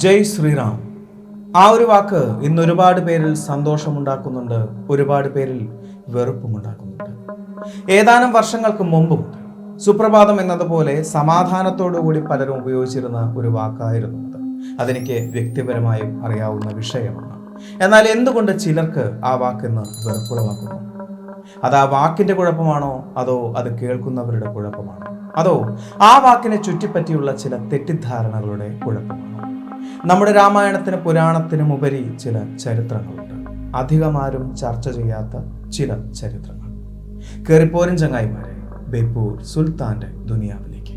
ജയ് ശ്രീറാം. ആ ഒരു വാക്ക് ഇന്ന് ഒരുപാട് പേരിൽ സന്തോഷമുണ്ടാക്കുന്നുണ്ട്, ഒരുപാട് പേരിൽ വെറുപ്പുമുണ്ടാക്കുന്നുണ്ട്. ഏതാനും വർഷങ്ങൾക്ക് മുമ്പും സുപ്രഭാതം എന്നതുപോലെ സമാധാനത്തോടുകൂടി പലരും ഉപയോഗിച്ചിരുന്ന ഒരു വാക്കായിരുന്നു അത്. അതെനിക്ക് വ്യക്തിപരമായും അറിയാവുന്ന വിഷയമാണ്. എന്നാൽ എന്തുകൊണ്ട് ചിലർക്ക് ആ വാക്കെന്ന് വെറുപ്പുളവാക്കുന്നു? അത് ആ വാക്കിന്റെ കുഴപ്പമാണോ, അതോ അത് കേൾക്കുന്നവരുടെ കുഴപ്പമാണോ, അതോ ആ വാക്കിനെ ചുറ്റിപ്പറ്റിയുള്ള ചില തെറ്റിദ്ധാരണകളുടെ കുഴപ്പമാണോ? നമ്മുടെ രാമായണത്തിന് പുരാണത്തിനും ഉപരി ചില ചരിത്രങ്ങളുണ്ട്, അധികമാരും ചർച്ച ചെയ്യാത്ത ചില ചരിത്രങ്ങൾ. കേറിപ്പോരും ചങ്ങായിമാരെ, ബേപ്പൂർ സുൽത്താന്റെ ദുനിയാവിലേക്ക്.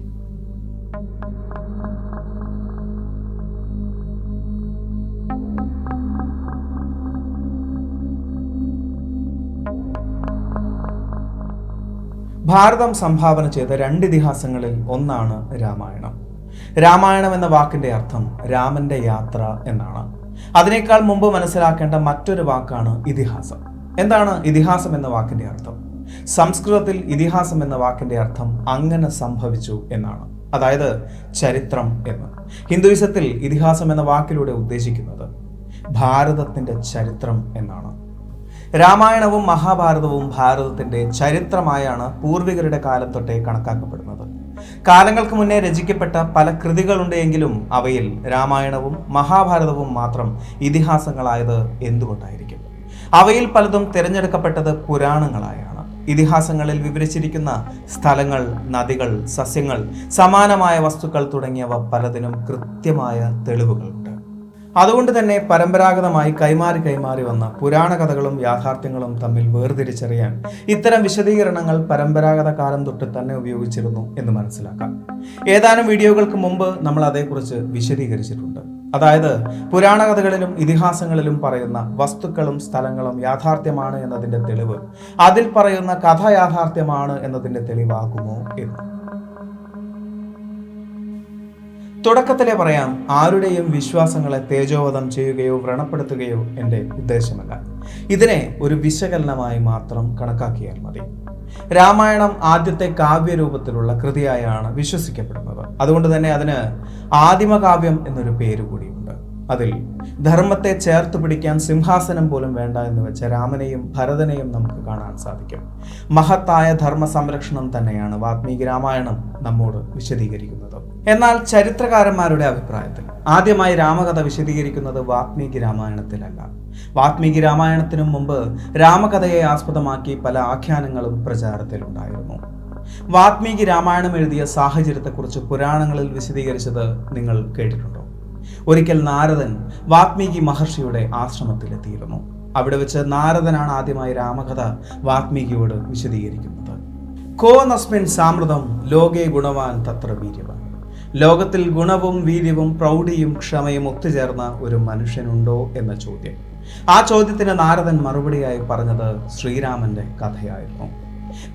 ഭാരതം സംഭാവന ചെയ്ത രണ്ട് ഇതിഹാസങ്ങളിൽ ഒന്നാണ് രാമായണം. രാമായണം എന്ന വാക്കിന്റെ അർത്ഥം രാമന്റെ യാത്ര എന്നാണ്. അതിനേക്കാൾ മുമ്പ് മനസ്സിലാക്കേണ്ട മറ്റൊരു വാക്കാണ് ഇതിഹാസം. എന്താണ് ഇതിഹാസം എന്ന വാക്കിന്റെ അർത്ഥം? സംസ്കൃതത്തിൽ ഇതിഹാസം എന്ന വാക്കിന്റെ അർത്ഥം അങ്ങനെ സംഭവിച്ചു എന്നാണ്, അതായത് ചരിത്രം എന്ന്. ഹിന്ദുയിസത്തിൽ ഇതിഹാസം എന്ന വാക്കിലൂടെ ഉദ്ദേശിക്കുന്നത് ഭാരതത്തിന്റെ ചരിത്രം എന്നാണ്. രാമായണവും മഹാഭാരതവും ഭാരതത്തിന്റെ ചരിത്രമായാണ് പൂർവികരുടെ കാലം തൊട്ടേ കണക്കാക്കപ്പെടുന്നത്. കാലങ്ങൾക്ക് മുന്നേ രചിക്കപ്പെട്ട പല കൃതികളുണ്ട് എങ്കിലും അവയിൽ രാമായണവും മഹാഭാരതവും മാത്രം ഇതിഹാസങ്ങളായത് എന്തുകൊണ്ടായിരിക്കും? അവയിൽ പലതും തിരഞ്ഞെടുക്കപ്പെട്ടത് പുരാണങ്ങളായാണ്. ഇതിഹാസങ്ങളിൽ വിവരിച്ചിരിക്കുന്ന സ്ഥലങ്ങൾ, നദികൾ, സസ്യങ്ങൾ, സമാനമായ വസ്തുക്കൾ തുടങ്ങിയവ പലതിനും കൃത്യമായ തെളിവുകളുണ്ട്. അതുകൊണ്ട് തന്നെ പരമ്പരാഗതമായി കൈമാറി വന്ന പുരാണ കഥകളും യാഥാർത്ഥ്യങ്ങളും തമ്മിൽ വേർതിരിച്ചറിയാൻ ഇത്തരം വിശദീകരണങ്ങൾ പരമ്പരാഗത കാലം തൊട്ട് തന്നെ ഉപയോഗിച്ചിരുന്നു എന്ന് മനസ്സിലാക്കാം. ഏതാനും വീഡിയോകൾക്ക് മുമ്പ് നമ്മൾ അതേക്കുറിച്ച് വിശദീകരിച്ചിട്ടുണ്ട്. അതായത് പുരാണ കഥകളിലും ഇതിഹാസങ്ങളിലും പറയുന്ന വസ്തുക്കളും സ്ഥലങ്ങളും യാഥാർത്ഥ്യമാണ് എന്നതിന്റെ തെളിവ് അതിൽ പറയുന്ന കഥ യാഥാർത്ഥ്യമാണ് എന്നതിന്റെ തെളിവാകുമോ എന്ന്. തുടക്കത്തിലെ പറയാം, ആരുടെയും വിശ്വാസങ്ങളെ തേജോവധം ചെയ്യുകയോ വ്രണപ്പെടുത്തുകയോ എൻ്റെ ഉദ്ദേശമല്ല. ഇതിനെ ഒരു വിശകലനമായി മാത്രം കണക്കാക്കിയാൽ മതി. രാമായണം ആദ്യത്തെ കാവ്യരൂപത്തിലുള്ള കൃതിയായാണ് വിശ്വസിക്കപ്പെടുന്നത്. അതുകൊണ്ട് തന്നെ അതിന് ആദിമകാവ്യം എന്നൊരു പേര് കൂടിയുണ്ട്. അതിൽ ധർമ്മത്തെ ചേർത്ത് പിടിക്കാൻ സിംഹാസനം പോലും വേണ്ട എന്ന് വെച്ച രാമനെയും ഭരതനെയും നമുക്ക് കാണാൻ സാധിക്കും. മഹത്തായ ധർമ്മ സംരക്ഷണം തന്നെയാണ് വാത്മീകി രാമായണം നമ്മോട് വിശദീകരിക്കുന്നത്. എന്നാൽ ചരിത്രകാരന്മാരുടെ അഭിപ്രായത്തിൽ ആദ്യമായി രാമകഥ വിശദീകരിക്കുന്നത് വാത്മീകി രാമായണത്തിലല്ല. വാത്മീകി രാമായണത്തിനു മുമ്പ് രാമകഥയെ ആസ്പദമാക്കി പല ആഖ്യാനങ്ങളും പ്രചാരത്തിലുണ്ടായിരുന്നു. വാത്മീകി രാമായണം എഴുതിയ സാഹചര്യത്തെക്കുറിച്ച് പുരാണങ്ങളിൽ വിശദീകരിച്ചത് നിങ്ങൾ കേട്ടിട്ടുണ്ടോ? ഒരിക്കൽ നാരദൻ വാത്മീകി മഹർഷിയുടെ ആശ്രമത്തിലെത്തിയിരുന്നു. അവിടെ വെച്ച് നാരദനാണ് ആദ്യമായി രാമകഥ വാത്മീകിയോട് വിശദീകരിക്കുന്നത്. കോ നസ്മിൻ സാമൃതം ലോകേ ഗുണവാൻ തത്ര വീര്യവാൻ. ലോകത്തിൽ ഗുണവും വീര്യവും പ്രൗഢിയും ക്ഷമയും ഒത്തുചേർന്ന ഒരു മനുഷ്യനുണ്ടോ എന്ന ചോദ്യം. ആ ചോദ്യത്തിന് നാരദൻ മറുപടിയായി പറഞ്ഞത് ശ്രീരാമന്റെ കഥയായിരുന്നു.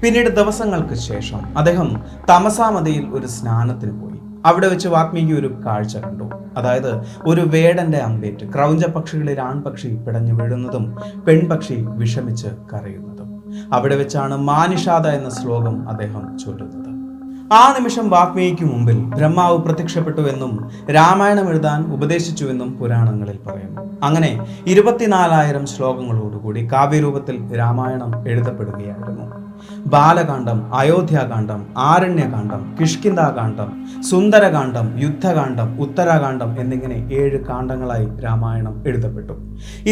പിന്നീട് ദിവസങ്ങൾക്ക് ശേഷം അദ്ദേഹം തമസാമതിയിൽ ഒരു സ്നാനത്തിന് പോയി. അവിടെ വെച്ച് വാത്മീകി ഒരു കാഴ്ച കണ്ടു. അതായത് ഒരു വേടന്റെ അമ്പേറ്റ് ക്രൗഞ്ച പക്ഷികളിൽ ആൺപക്ഷി പിടഞ്ഞു വീഴുന്നതും പെൺപക്ഷി വിഷമിച്ച് കരയുന്നതും. അവിടെ വെച്ചാണ് മാനിഷാദ എന്ന ശ്ലോകം അദ്ദേഹം ചൊല്ലുന്നത്. ആ നിമിഷം വാത്മീകിക്ക് മുമ്പിൽ ബ്രഹ്മാവ് പ്രത്യക്ഷപ്പെട്ടുവെന്നും രാമായണം എഴുതാൻ ഉപദേശിച്ചുവെന്നും പുരാണങ്ങളിൽ പറയുന്നു. അങ്ങനെ 24,000 ശ്ലോകങ്ങളോടുകൂടി കാവ്യരൂപത്തിൽ രാമായണം എഴുതപ്പെടുകയായിരുന്നു. ബാലകാന്ഡം, അയോധ്യാകാന്ഡം, ആരണ്യകാന്ഡം, കിഷ്കിന്ധാകാന്ഡം, സുന്ദരകാന്ഡം, യുദ്ധകാന്ഡം, ഉത്തരാകാന്ഡം എന്നിങ്ങനെ 7 കാണ്ഡങ്ങളായി രാമായണം എഴുതപ്പെട്ടു.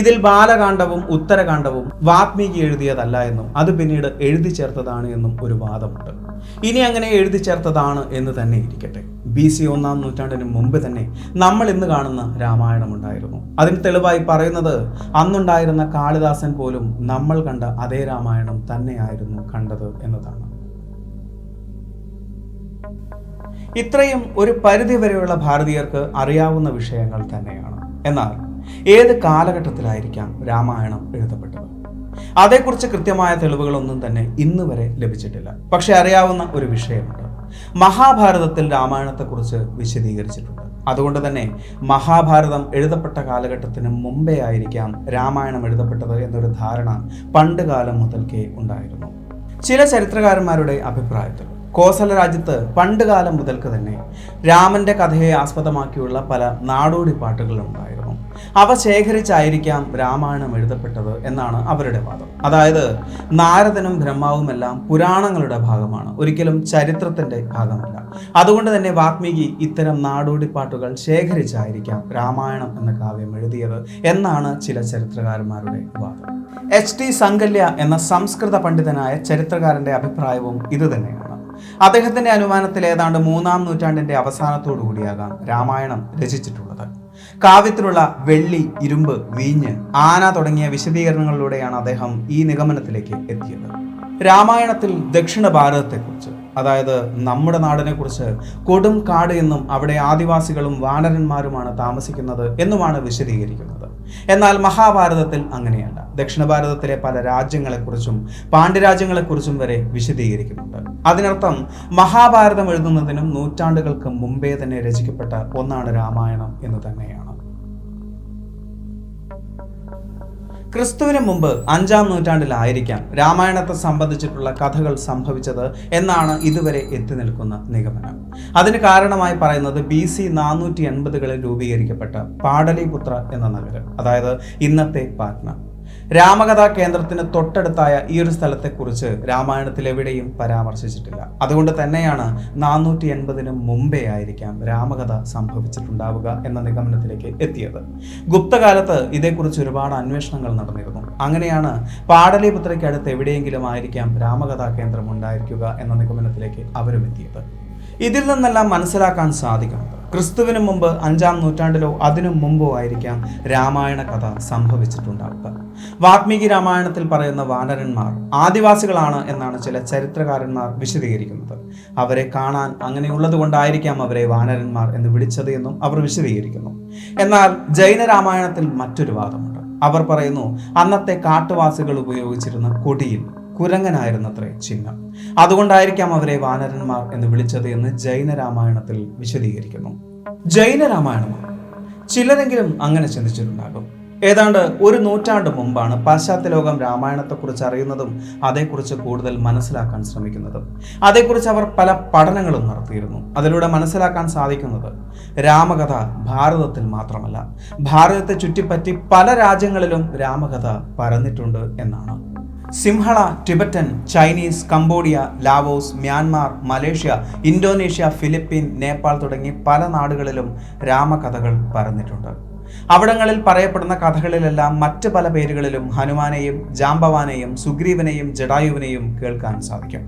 ഇതിൽ ബാലകാന്ഡവും ഉത്തരകാന്ഡവും വാത്മീകി എഴുതിയതല്ല എന്നും അത് പിന്നീട് എഴുതി ചേർത്തതാണ് എന്നും ഒരു വാദമുണ്ട്. ഇനി അങ്ങനെ എഴുതി ചേർത്തതാണ് എന്ന് തന്നെ ഇരിക്കട്ടെ, BC 1-ാം നൂറ്റാണ്ടിന് മുമ്പ് തന്നെ നമ്മൾ ഇന്ന് കാണുന്ന രാമായണം ഉണ്ടായിരുന്നു. അതിന് തെളിവായി പറയുന്നത് അന്നുണ്ടായിരുന്ന കാളിദാസൻ പോലും നമ്മൾ കണ്ട അതേ രാമായണം തന്നെയായിരുന്നു കണ്ടത് എന്നതാണ്. ഇത്രയും ഒരു പരിധി വരെയുള്ള ഭാരതീയർക്ക് അറിയാവുന്ന വിഷയങ്ങൾ തന്നെയാണ്. എന്നാൽ ഏത് കാലഘട്ടത്തിലായിരിക്കാം രാമായണം എഴുതപ്പെട്ടത്? അതേക്കുറിച്ച് കൃത്യമായ തെളിവുകളൊന്നും തന്നെ ഇന്ന് വരെ ലഭിച്ചിട്ടില്ല. പക്ഷെ അറിയാവുന്ന ഒരു വിഷയമുണ്ട്. മഹാഭാരതത്തിൽ രാമായണത്തെക്കുറിച്ച് വിശദീകരിച്ചിട്ടുണ്ട്. അതുകൊണ്ട് തന്നെ മഹാഭാരതം എഴുതപ്പെട്ട കാലഘട്ടത്തിന് മുമ്പേ ആയിരിക്കാം രാമായണം എഴുതപ്പെട്ടത് എന്നൊരു ധാരണ പണ്ട് കാലം മുതൽക്കേ ഉണ്ടായിരുന്നു. ചില ചരിത്രകാരന്മാരുടെ അഭിപ്രായത്തിൽ കോസല രാജ്യത്ത് പണ്ടുകാലം മുതൽക്ക് തന്നെ രാമന്റെ കഥയെ ആസ്പദമാക്കിയുള്ള പല നാടോടി പാട്ടുകളുണ്ടായിരുന്നു. അവ ശേഖരിച്ചായിരിക്കാം രാമായണം എഴുതപ്പെട്ടത് എന്നാണ് അവരുടെ വാദം. അതായത് നാരദനും ബ്രഹ്മാവുമെല്ലാം പുരാണങ്ങളുടെ ഭാഗമാണ്, ഒരിക്കലും ചരിത്രത്തിന്റെ ഭാഗമല്ല. അതുകൊണ്ട് തന്നെ വാൽമീകി ഇത്തരം നാടോടി പാട്ടുകൾ ശേഖരിച്ചായിരിക്കാം രാമായണം എന്ന കാവ്യം എഴുതിയത് എന്നാണ് ചില ചരിത്രകാരന്മാരുടെ വാദം. HT സങ്കല്യ എന്ന സംസ്കൃത പണ്ഡിതനായ ചരിത്രകാരന്റെ അഭിപ്രായവും ഇതുതന്നെയാണ്. അദ്ദേഹത്തിന്റെ അനുമാനത്തിൽ ഏതാണ്ട് 3-ാം നൂറ്റാണ്ടിന്റെ അവസാനത്തോടു കൂടിയാകാം രാമായണം രചിച്ചിട്ടുള്ളത്. കാവ്യത്തിലുള്ള വെള്ളി, ഇരുമ്പ്, വീഞ്ഞ്, ആന തുടങ്ങിയ വിശദീകരണങ്ങളിലൂടെയാണ് അദ്ദേഹം ഈ നിഗമനത്തിലേക്ക് എത്തിയത്. രാമായണത്തിൽ ദക്ഷിണ ഭാരതത്തെക്കുറിച്ച്, അതായത് നമ്മുടെ നാടിനെ കുറിച്ച് കൊടും കാട് എന്നും അവിടെ ആദിവാസികളും വാനരന്മാരുമാണ് താമസിക്കുന്നത് എന്നുമാണ് വിശദീകരിക്കുന്നത്. എന്നാൽ മഹാഭാരതത്തിൽ അങ്ങനെയല്ല. ദക്ഷിണ ഭാരതത്തിലെ പല രാജ്യങ്ങളെക്കുറിച്ചും പാണ്ഡ്യരാജ്യങ്ങളെക്കുറിച്ചും വരെ വിശദീകരിക്കുന്നുണ്ട്. അതിനർത്ഥം മഹാഭാരതം എഴുതുന്നതിനും നൂറ്റാണ്ടുകൾക്ക് മുമ്പേ തന്നെ രചിക്കപ്പെട്ട ഒന്നാണ് രാമായണം എന്ന് തന്നെയാണ്. ക്രിസ്തുവിന് മുമ്പ് 5-ാം നൂറ്റാണ്ടിലായിരിക്കാം രാമായണത്തെ സംബന്ധിച്ചിട്ടുള്ള കഥകൾ സംഭവിച്ചത് എന്നാണ് ഇതുവരെ എത്തി നിൽക്കുന്ന നിഗമനം. അതിന് കാരണമായി പറയുന്നത് BC 480-കളിൽ രൂപീകരിക്കപ്പെട്ട പാടലിപുത്ര എന്ന നഗരം, അതായത് ഇന്നത്തെ പാറ്റ്ന. രാമകഥാ കേന്ദ്രത്തിന് തൊട്ടടുത്തായ ഈ ഒരു സ്ഥലത്തെക്കുറിച്ച് രാമായണത്തിൽ എവിടെയും പരാമർശിച്ചിട്ടില്ല. അതുകൊണ്ട് തന്നെയാണ് 480-ന് മുമ്പേ ആയിരിക്കാം രാമകഥ സംഭവിച്ചിട്ടുണ്ടാവുക എന്ന നിഗമനത്തിലേക്ക് എത്തിയത്. ഗുപ്തകാലത്ത് ഇതേക്കുറിച്ച് ഒരുപാട് അന്വേഷണങ്ങൾ നടന്നിരുന്നു. അങ്ങനെയാണ് പാടലിപുത്രയ്ക്കടുത്ത് എവിടെയെങ്കിലും ആയിരിക്കാം രാമകഥാ കേന്ദ്രം ഉണ്ടായിരിക്കുക എന്ന നിഗമനത്തിലേക്ക് അവരും എത്തിയത്. ഇതിൽ നിന്നെല്ലാം മനസ്സിലാക്കാൻ സാധിക്കുന്നത് ക്രിസ്തുവിന് മുമ്പ് 5-ാം നൂറ്റാണ്ടിലോ അതിനു മുമ്പോ ആയിരിക്കാം രാമായണ കഥ സംഭവിച്ചിട്ടുണ്ടാവുക. വാൽമീകി രാമായണത്തിൽ പറയുന്ന വാനരന്മാർ ആദിവാസികളാണ് എന്നാണ് ചില ചരിത്രകാരന്മാർ വിശദീകരിക്കുന്നത്. അവരെ കാണാൻ അങ്ങനെയുള്ളത് കൊണ്ടായിരിക്കാം അവരെ വാനരന്മാർ എന്ന് വിളിച്ചത് എന്നും അവർ വിശദീകരിക്കുന്നു. എന്നാൽ ജൈന രാമായണത്തിൽ മറ്റൊരു വാദമുണ്ട്. അവർ പറയുന്നു അന്നത്തെ കാട്ടുവാസികൾ ഉപയോഗിച്ചിരുന്ന കൊടിയിൽ കുരങ്ങനായിരുന്നത്രേ ചിഹ്നം, അതുകൊണ്ടായിരിക്കാം അവരെ വാനരന്മാർ എന്ന് വിളിച്ചത് എന്ന് ജൈന രാമായണത്തിൽ വിശദീകരിക്കുന്നു. ജൈന രാമായണമാണ് ചിലരെങ്കിലും അങ്ങനെ ചിന്തിച്ചിട്ടുണ്ടാകും. ഏതാണ്ട് ഒരു നൂറ്റാണ്ട് മുമ്പാണ് പാശ്ചാത്യ ലോകം രാമായണത്തെക്കുറിച്ച് അറിയുന്നതും അതേക്കുറിച്ച് കൂടുതൽ മനസ്സിലാക്കാൻ ശ്രമിക്കുന്നതും. അതേക്കുറിച്ച് അവർ പല പഠനങ്ങളും നടത്തിയിരുന്നു. അതിലൂടെ മനസ്സിലാക്കാൻ സാധിക്കുന്നത് രാമകഥ ഭാരതത്തിൽ മാത്രമല്ല, ഭാരതത്തെ ചുറ്റിപ്പറ്റി പല രാജ്യങ്ങളിലും രാമകഥ പരന്നിട്ടുണ്ട് എന്നാണ്. Sinhala, Tibetan, Chinese, Cambodia, Laos, Myanmar, Malaysia, Indonesia, Philippine, Nepal തുടങ്ങി പല നാടുകളിലും രാമകഥകൾ പരന്നിട്ടുണ്ട്. അവിടങ്ങളിൽ പറയപ്പെടുന്ന കഥകളിലെല്ലാം മറ്റ് പല പേരുകളിലും ഹനുമാനെയും ജാംബവാനെയും സുഗ്രീവനെയും ജടായുവിനെയും കേൾക്കാൻ സാധിക്കും.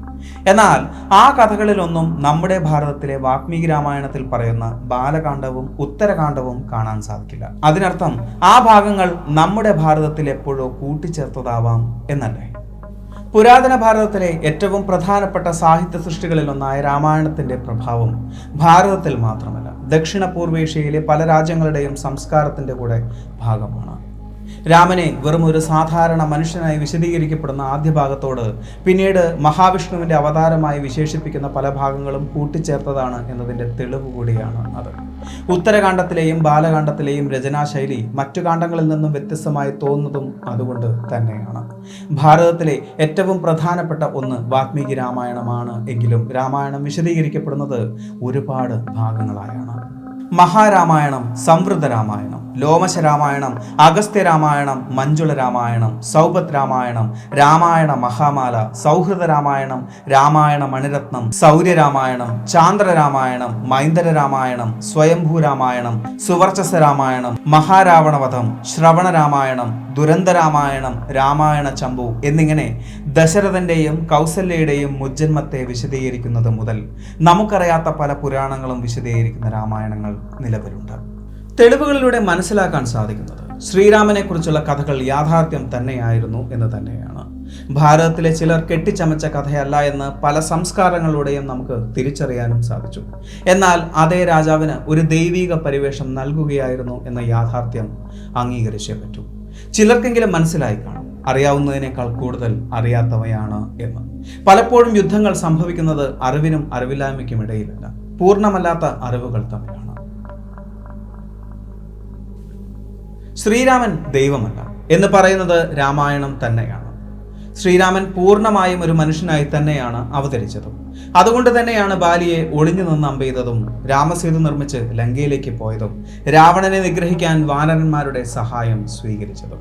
എന്നാൽ ആ കഥകളിലൊന്നും നമ്മുടെ ഭാരതത്തിലെ വാൽമീകി രാമായണത്തിൽ പറയുന്ന ബാലകാണ്ഡവും ഉത്തരകാണ്ഡവും കാണാൻ സാധിക്കില്ല. അതിനർത്ഥം ആ ഭാഗങ്ങൾ നമ്മുടെ ഭാരതത്തിൽ എപ്പോഴോ കൂട്ടിച്ചേർത്തതാവാം എന്നല്ലേ. പുരാതന ഭാരതത്തിലെ ഏറ്റവും പ്രധാനപ്പെട്ട സാഹിത്യ സൃഷ്ടികളിലൊന്നായ രാമായണത്തിന്റെ പ്രഭാവം ഭാരതത്തിൽ മാത്രമല്ല, ദക്ഷിണ പൂർവേഷ്യയിലെ പല രാജ്യങ്ങളുടെയും സംസ്കാരത്തിന്റെ കൂടെ ഭാഗമാണ്. രാമനെ വെറും ഒരു സാധാരണ മനുഷ്യനായി വിശദീകരിക്കപ്പെടുന്ന ആദ്യ ഭാഗത്തോട് പിന്നീട് മഹാവിഷ്ണുവിന്റെ അവതാരമായി വിശേഷിപ്പിക്കുന്ന പല ഭാഗങ്ങളും കൂട്ടിച്ചേർത്തതാണ് എന്നതിന്റെ തെളിവ് കൂടിയാണ് അത്. ഉത്തരകാണ്ഡത്തിലെയും ബാലകാണ്ഡത്തിലെയും രചനാശൈലി മറ്റു കാണ്ഡങ്ങളിൽ നിന്നും വ്യത്യസ്തമായി തോന്നുന്നതും അതുകൊണ്ട് തന്നെയാണ്. ഭാരതത്തിലെ ഏറ്റവും പ്രധാനപ്പെട്ട ഒന്ന് വാൽമീകി രാമായണമാണ് എങ്കിലും രാമായണം വിശദീകരിക്കപ്പെടുന്നത് ഒരുപാട് ഭാഗങ്ങളായാണ്. മഹാരാമായണം, സംവൃത രാമായണം, ലോമശ രാമായണം, അഗസ്ത്യ രാമായണം, മഞ്ജുള രാമായണം, സൗബത് രാമായണം, രാമായണ മഹാമാല, സൗഹൃദ രാമായണം, രാമായണ മണിരത്നം, സൗര്യ രാമായണം, ചാന്ദ്ര രാമായണം, മൈന്ദര രാമായണം, സ്വയംഭൂ രാമായണം, സുവർച്ചസ രാമായണം, മഹാരാവണവധം, ശ്രവണ രാമായണം, ദുരന്ത രാമായണം, രാമായണ ചമ്പു എന്നിങ്ങനെ ദശരഥന്റെയും കൗസല്യയുടെയും മുജ്ജന്മത്തെ വിശദീകരിക്കുന്നത് മുതൽ നമുക്കറിയാത്ത പല പുരാണങ്ങളും വിശദീകരിക്കുന്ന രാമായണങ്ങൾ നിലവിലുണ്ട്. തെളിവുകളിലൂടെ മനസ്സിലാക്കാൻ സാധിക്കുന്നത് ശ്രീരാമനെ കുറിച്ചുള്ള കഥകൾ യാഥാർത്ഥ്യം തന്നെയായിരുന്നു എന്ന് തന്നെയാണ്. ഭാരതത്തിലെ ചിലർ കെട്ടിച്ചമച്ച കഥയല്ല എന്ന് പല സംസ്കാരങ്ങളിലൂടെയും നമുക്ക് തിരിച്ചറിയാനും സാധിച്ചു. എന്നാൽ അതേ രാജാവിന് ഒരു ദൈവിക പരിവേഷം നൽകുകയായിരുന്നു എന്ന യാഥാർത്ഥ്യം അംഗീകരിച്ചേ പറ്റൂ. ചിലർക്കെങ്കിലും മനസ്സിലായി കാണും അറിയാവുന്നതിനേക്കാൾ കൂടുതൽ അറിയാത്തവയാണ് എന്ന്. പലപ്പോഴും യുദ്ധങ്ങൾ സംഭവിക്കുന്നത് അറിവിനും അറിവില്ലായ്മയ്ക്കും ഇടയിലല്ല, പൂർണ്ണമല്ലാത്ത അറിവുകൾ തമ്മിലാണ്. ശ്രീരാമൻ ദൈവമല്ല എന്ന് പറയുന്നത് രാമായണം തന്നെയാണ്. ശ്രീരാമൻ പൂർണ്ണമായും ഒരു മനുഷ്യനായി തന്നെയാണ് അവതരിച്ചതും. അതുകൊണ്ട് തന്നെയാണ് ബാലിയെ ഒളിഞ്ഞു നിന്ന് അമ്പെയ്തതും, രാമസേതു നിർമ്മിച്ച് ലങ്കയിലേക്ക് പോയതും, രാവണനെ നിഗ്രഹിക്കാൻ വാനരന്മാരുടെ സഹായം സ്വീകരിച്ചതും.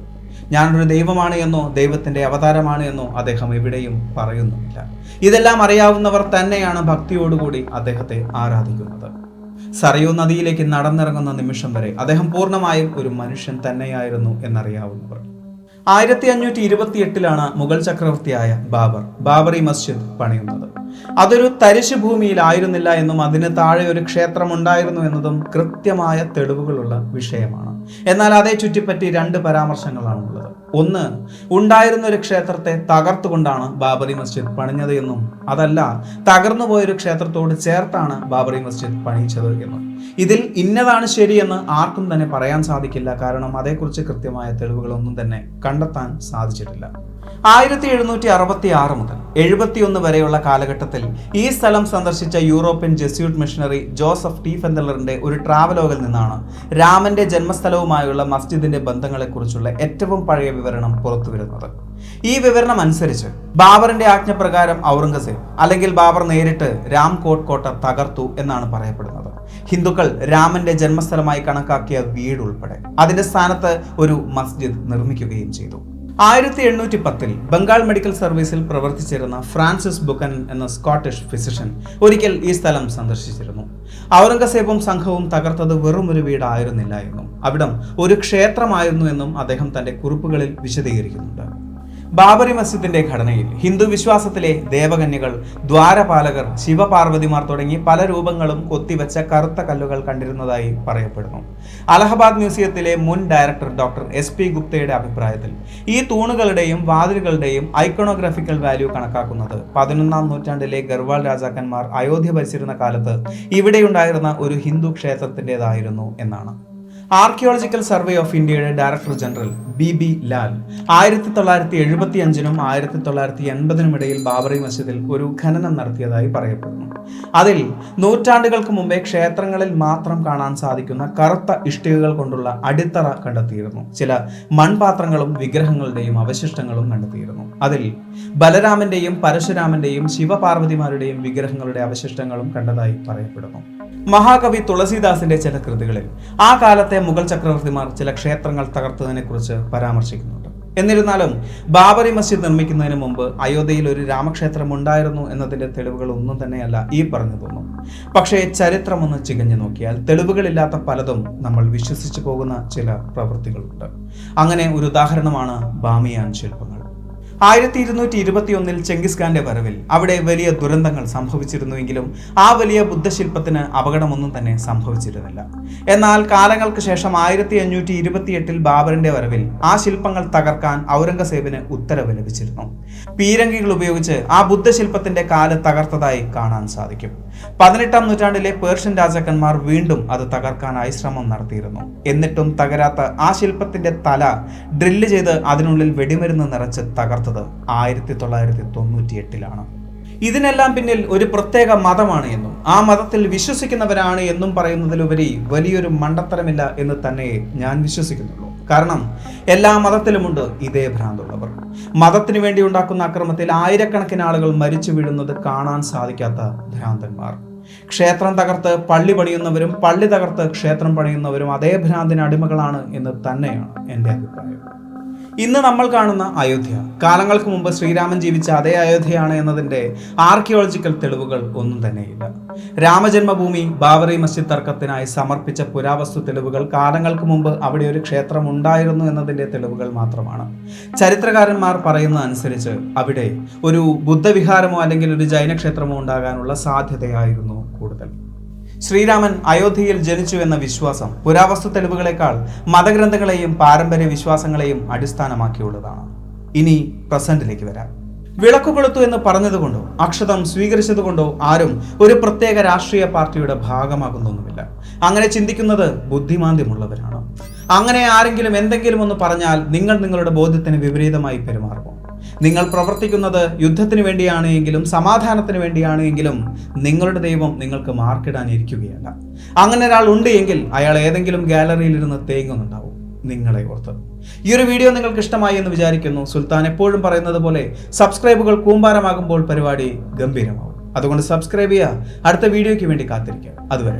ഞാനൊരു ദൈവമാണ് എന്നോ ദൈവത്തിന്റെ അവതാരമാണ് എന്നോ അദ്ദേഹം എവിടെയും പറയുന്നുമില്ല. ഇതെല്ലാം അറിയാവുന്നവർ തന്നെയാണ് ഭക്തിയോടുകൂടി അദ്ദേഹത്തെ ആരാധിക്കുന്നത്. സരയൂ നദിയിലേക്ക് നടന്നിറങ്ങുന്ന നിമിഷം വരെ അദ്ദേഹം പൂർണ്ണമായും ഒരു മനുഷ്യൻ തന്നെയായിരുന്നു എന്നറിയാവുന്നവർ. 1528 മുഗൾ ചക്രവർത്തിയായ ബാബറി മസ്ജിദ് പണിയുന്നത്. അതൊരു തരിശു ഭൂമിയിലായിരുന്നില്ല എന്നും അതിന് താഴെ ഒരു ക്ഷേത്രം ഉണ്ടായിരുന്നു എന്നതും കൃത്യമായ തെളിവുകളുള്ള വിഷയമാണ്. എന്നാൽ അതേ ചുറ്റിപ്പറ്റി 2 പരാമർശങ്ങളാണുള്ളത്. ഒന്ന്, ഉണ്ടായിരുന്ന ഒരു ക്ഷേത്രത്തെ തകർത്തുകൊണ്ടാണ് ബാബറി മസ്ജിദ് പണിഞ്ഞത് എന്നും, അതല്ല തകർന്നു പോയൊരു ക്ഷേത്രത്തോട് ചേർത്താണ് ബാബറി മസ്ജിദ് പണിയിച്ചത് എന്നും. ഇതിൽ ഇന്നതാണ് ശരിയെന്ന് ആർക്കും തന്നെ പറയാൻ സാധിക്കില്ല. കാരണം അതേക്കുറിച്ച് കൃത്യമായ തെളിവുകളൊന്നും തന്നെ കണ്ടെത്താൻ സാധിച്ചിട്ടില്ല. 1766 മുതൽ 71 വരെയുള്ള കാലഘട്ടത്തിൽ ഈ സ്ഥലം സന്ദർശിച്ച European Jesuit missionary Joseph T ഫെന്തലറിന്റെ ഒരു ട്രാവലോഗിൽ നിന്നാണ് രാമന്റെ ജന്മസ്ഥലവുമായുള്ള മസ്ജിദിന്റെ ബന്ധങ്ങളെക്കുറിച്ചുള്ള ഏറ്റവും പഴയ വിവരണം പുറത്തുവരുന്നത്. ഈ വിവരണം അനുസരിച്ച് ബാബറിന്റെ ആജ്ഞപ്രകാരം ഔറംഗസേബ് അല്ലെങ്കിൽ ബാബർ നേരിട്ട് രാംകോട്ട് കോട്ട തകർത്തു എന്നാണ് പറയപ്പെടുന്നത്. ഹിന്ദുക്കൾ രാമന്റെ ജന്മസ്ഥലമായി കണക്കാക്കിയ വീട് ഉൾപ്പെടെ അതിന്റെ സ്ഥാനത്ത് ഒരു മസ്ജിദ് നിർമ്മിക്കുകയും ചെയ്തു. 1810 ബംഗാൾ മെഡിക്കൽ സർവീസിൽ പ്രവർത്തിച്ചിരുന്ന ഫ്രാൻസിസ് ബുക്കനൻ എന്ന സ്കോട്ടിഷ് ഫിസിഷ്യൻ ഒരിക്കൽ ഈ സ്ഥലം സന്ദർശിച്ചിരുന്നു. ഔറംഗസേബും സംഘവും തകർത്തത് വെറും ഒരു വീടായിരുന്നില്ല എന്നും അവിടം ഒരു ക്ഷേത്രമായിരുന്നു എന്നും അദ്ദേഹം തന്റെ കുറിപ്പുകളിൽ വിശദീകരിക്കുന്നുണ്ട്. ബാബറി മസ്ജിദിന്റെ ഘടനയിൽ ഹിന്ദു വിശ്വാസത്തിലെ ദേവകന്യകൾ, ദ്വാരപാലകർ, ശിവപാർവതിമാർ തുടങ്ങി പല രൂപങ്ങളും കൊത്തിവെച്ച കറുത്ത കല്ലുകൾ കണ്ടിരുന്നതായി പറയപ്പെടുന്നു. അലഹബാദ് മ്യൂസിയത്തിലെ മുൻ ഡയറക്ടർ ഡോക്ടർ SP ഗുപ്തയുടെ അഭിപ്രായത്തിൽ ഈ തൂണുകളുടെയും വാതിലുകളുടെയും ഐക്കണോഗ്രാഫിക്കൽ വാല്യൂ കണക്കാക്കുന്നത് 11ാം നൂറ്റാണ്ടിലെ ഗർവാൾ രാജാക്കന്മാർ അയോധ്യ ഭരിച്ചിരുന്ന കാലത്ത് ഇവിടെയുണ്ടായിരുന്ന ഒരു ഹിന്ദു ക്ഷേത്രത്തിൻ്റെതായിരുന്നു എന്നാണ്. ആർക്കിയോളജിക്കൽ സർവേ ഓഫ് ഇന്ത്യയുടെ ഡയറക്ടർ ജനറൽ BB ലാൽ 1975 1980 ഇടയിൽ ബാബറി മസ്ജിദിൽ ഒരു ഖനനം നടത്തിയതായി പറയപ്പെടുന്നു. അതിൽ നൂറ്റാണ്ടുകൾക്ക് മുമ്പേ ക്ഷേത്രങ്ങളിൽ മാത്രം കാണാൻ സാധിക്കുന്ന കറുത്ത ഇഷ്ടികകൾ കൊണ്ടുള്ള അടിത്തറ കണ്ടെത്തിയിരുന്നു. ചില മൺപാത്രങ്ങളും വിഗ്രഹങ്ങളുടെയും അവശിഷ്ടങ്ങളും കണ്ടെത്തിയിരുന്നു. അതിൽ ബലരാമന്റെയും പരശുരാമന്റെയും ശിവപാർവതിമാരുടെയും വിഗ്രഹങ്ങളുടെ അവശിഷ്ടങ്ങളും കണ്ടതായി പറയപ്പെടുന്നു. മഹാകവി തുളസീദാസിന്റെ ചില കൃതികളിൽ ആ കാലത്തെ മുഗൾ ചക്രവർത്തിമാർ ചില ക്ഷേത്രങ്ങൾ തകർത്തതിനെ കുറിച്ച് പരാമർശിക്കുന്നുണ്ട്. എന്നിരുന്നാലും ബാബറി മസ്ജിദ് നിർമ്മിക്കുന്നതിന് മുമ്പ് അയോധ്യയിൽ ഒരു രാമക്ഷേത്രം ഉണ്ടായിരുന്നു എന്നതിന്റെ തെളിവുകൾ ഒന്നും തന്നെയല്ല ഈ പറഞ്ഞതൊന്നും. പക്ഷേ ചരിത്രമൊന്ന് ചികഞ്ഞു നോക്കിയാൽ തെളിവുകളില്ലാത്ത പലതും നമ്മൾ വിശ്വസിച്ചു പോകുന്ന ചില പ്രവൃത്തികളുണ്ട്. അങ്ങനെ ഒരു ഉദാഹരണമാണ് ബാമിയാൻ ശില്പങ്ങൾ. 1221 ചെങ്കിസ് ഖാന്റെ വരവിൽ അവിടെ വലിയ ദുരന്തങ്ങൾ സംഭവിച്ചിരുന്നുവെങ്കിലും ആ വലിയ ബുദ്ധശില്പത്തിന് അപകടമൊന്നും തന്നെ സംഭവിച്ചിരുന്നില്ല. എന്നാൽ കാലങ്ങൾക്ക് ശേഷം 1528 ബാബറിന്റെ വരവിൽ ആ ശില്പങ്ങൾ തകർക്കാൻ ഔറംഗസേബിന് ഉത്തരവ് ലഭിച്ചിരുന്നു. പീരങ്കികൾ ഉപയോഗിച്ച് ആ ബുദ്ധശില്പത്തിന്റെ കാല് തകർത്തതായി കാണാൻ സാധിക്കും. 18ാം നൂറ്റാണ്ടിലെ പേർഷ്യൻ രാജാക്കന്മാർ വീണ്ടും അത് തകർക്കാനായി ശ്രമം നടത്തിയിരുന്നു. എന്നിട്ടും തകരാത്ത ആ ശില്പത്തിന്റെ തല ഡ്രില്ല് ചെയ്ത് അതിനുള്ളിൽ വെടിമരുന്ന് നിറച്ച് തകർത്തത് 1998 ഇതിനെല്ലാം പിന്നിൽ ഒരു പ്രത്യേക മതമാണ് എന്നും ആ മതത്തിൽ വിശ്വസിക്കുന്നവരാണ് എന്നും പറയുന്നതിലുപരി വലിയൊരു മണ്ടത്തരമില്ല എന്ന് തന്നെ ഞാൻ വിശ്വസിക്കുന്നുള്ളൂ. കാരണം എല്ലാ മതത്തിലുമുണ്ട് ഇതേ ഭ്രാന്തുള്ളവർ. മതത്തിനു വേണ്ടി ഉണ്ടാക്കുന്ന അക്രമത്തിൽ ആയിരക്കണക്കിന് ആളുകൾ മരിച്ചു വീഴുന്നത് കാണാൻ സാധിക്കാത്ത ഭ്രാന്തന്മാർ. ക്ഷേത്രം തകർത്ത് പള്ളി പണിയുന്നവരും പള്ളി തകർത്ത് ക്ഷേത്രം പണിയുന്നവരും അതേ ഭ്രാന്തിന് അടിമകളാണ് എന്ന് തന്നെയാണ് എൻ്റെ അഭിപ്രായം. ഇന്ന് നമ്മൾ കാണുന്ന അയോധ്യ കാലങ്ങൾക്ക് മുമ്പ് ശ്രീരാമൻ ജീവിച്ച അതേ അയോധ്യയാണ് എന്നതിൻ്റെ ആർക്കിയോളജിക്കൽ തെളിവുകൾ ഒന്നും തന്നെയില്ല. രാമജന്മഭൂമി ബാബറി മസ്ജിദ് തർക്കത്തിനായി സമർപ്പിച്ച പുരാവസ്തു തെളിവുകൾ കാലങ്ങൾക്ക് മുമ്പ് അവിടെ ഒരു ക്ഷേത്രം ഉണ്ടായിരുന്നു എന്നതിൻ്റെ തെളിവുകൾ മാത്രമാണ്. ചരിത്രകാരന്മാർ പറയുന്ന അനുസരിച്ച് അവിടെ ഒരു ബുദ്ധവിഹാരമോ അല്ലെങ്കിൽ ഒരു ജൈനക്ഷേത്രമോ ഉണ്ടാകാനുള്ള സാധ്യതയായിരുന്നു കൂടുതൽ. ശ്രീരാമൻ അയോധ്യയിൽ ജനിച്ചു എന്ന വിശ്വാസം പുരാവസ്തു തെളിവുകളെക്കാൾ മതഗ്രന്ഥങ്ങളെയും പാരമ്പര്യ വിശ്വാസങ്ങളെയും അടിസ്ഥാനമാക്കിയുള്ളതാണ്. ഇനി പ്രസന്റിലേക്ക് വരാം. വിളക്ക് കൊളുത്തു എന്ന് പറഞ്ഞതുകൊണ്ടോ അക്ഷതം സ്വീകരിച്ചതുകൊണ്ടോ ആരും ഒരു പ്രത്യേക രാഷ്ട്രീയ പാർട്ടിയുടെ ഭാഗമാകുന്നൊന്നുമില്ല. അങ്ങനെ ചിന്തിക്കുന്നത് ബുദ്ധിമാന്ദ്യമുള്ളവരാണ്. അങ്ങനെ ആരെങ്കിലും എന്തെങ്കിലും ഒന്ന് പറഞ്ഞാൽ നിങ്ങൾ നിങ്ങളുടെ ബോധ്യത്തിന് വിപരീതമായി പെരുമാറുമോ? നിങ്ങൾ പ്രവർത്തിക്കുന്നത് യുദ്ധത്തിന് വേണ്ടിയാണ് എങ്കിലും സമാധാനത്തിന് വേണ്ടിയാണ് എങ്കിലും നിങ്ങളുടെ ദൈവം നിങ്ങൾക്ക് മാർക്കിടാൻ ഇരിക്കുകയല്ല. അങ്ങനെ ഒരാൾ ഉണ്ട് എങ്കിൽ അയാൾ ഏതെങ്കിലും ഗാലറിയിൽ ഇരുന്ന് തേങ്ങുന്നുണ്ടാവും. നിങ്ങളെ ഓർത്ത്. ഈ ഒരു വീഡിയോ നിങ്ങൾക്ക് ഇഷ്ടമായി എന്ന് വിചാരിക്കുന്നു. സുൽത്താൻ എപ്പോഴും പറയുന്നത് പോലെ സബ്സ്ക്രൈബുകൾ കൂമ്പാരമാകുമ്പോൾ പരിപാടി ഗംഭീരമാവും. അതുകൊണ്ട് സബ്സ്ക്രൈബ് ചെയ്യുക. അടുത്ത വീഡിയോയ്ക്ക് വേണ്ടി കാത്തിരിക്കുക. അതുവരെ